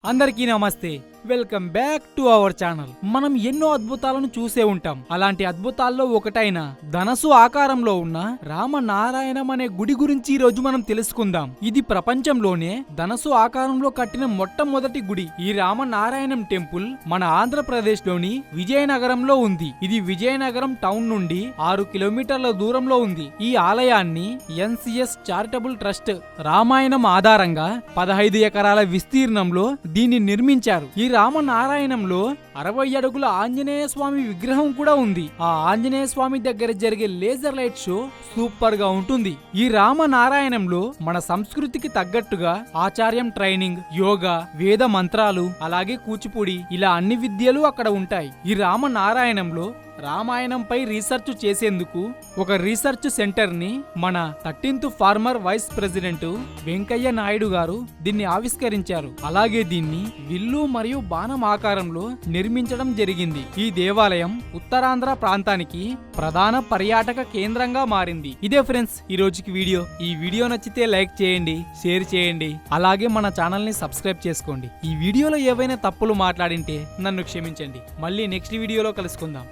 అందరికీ నమస్తే, welcome back to our channel. మనం ఎన్నో అద్భుతాలను చూసే ఉంటాం. అలాంటి అద్భుతాల్లో ఒకటైన ధనస్సు ఆకారంలో ఉన్న రామనారాయణం అనే గుడి గురించి ఈ రోజు మనం తెలుసుకుందాం. ఇది ప్రపంచంలోనే ధనస్సు ఆకారంలో కట్టిన మొట్టమొదటి గుడి. ఈ రామనారాయణం టెంపుల్ మన ఆంధ్రప్రదేశ్ లోని విజయనగరంలో ఉంది. ఇది విజయనగరం టౌన్ నుండి 6 కిలోమీటర్ల దూరంలో ఉంది. ఈ ఆలయాన్ని ఎన్సిఎస్ చారిటబుల్ ట్రస్ట్ రామాయణం ఆధారంగా 15 ఎకరాల విస్తీర్ణంలో దీన్ని నిర్మించారు. ఈ రామనారాయణంలో 60 అడుగుల ఆంజనేయ స్వామి విగ్రహం కూడా ఉంది. ఆ ఆంజనేయ స్వామి దగ్గర జరిగే లేజర్ లైట్ షో సూపర్ గా ఉంటుంది. ఈ రామనారాయణంలో మన సంస్కృతికి తగ్గట్టుగా ఆచార్యం ట్రైనింగ్, యోగా, వేద మంత్రాలు, అలాగే కూచిపూడి ఇలా అన్ని విద్యలు అక్కడ ఉంటాయి. ఈ రామనారాయణంలో రామాయణంపై రీసెర్చ్ చేసేందుకు ఒక రీసెర్చ్ సెంటర్ ని మన 13th former vice president Venkaiah Naidu గారు దీన్ని ఆవిష్కరించారు. అలాగే దీన్ని విల్లు మరియు బాణం ఆకారంలో నిర్మించడం జరిగింది. ఈ దేవాలయం ఉత్తరాంధ్ర ప్రాంతానికి ప్రధాన పర్యాటక కేంద్రంగా మారింది. ఇదే ఫ్రెండ్స్ ఈ రోజుకి వీడియో. ఈ వీడియో నచ్చితే లైక్ చేయండి, షేర్ చేయండి, అలాగే మన ఛానల్ ని సబ్స్క్రైబ్ చేసుకోండి. ఈ వీడియోలో ఏవైనా తప్పులు మాట్లాడింటే నన్ను క్షమించండి. మళ్ళీ నెక్స్ట్ వీడియోలో కలుసుకుందాం.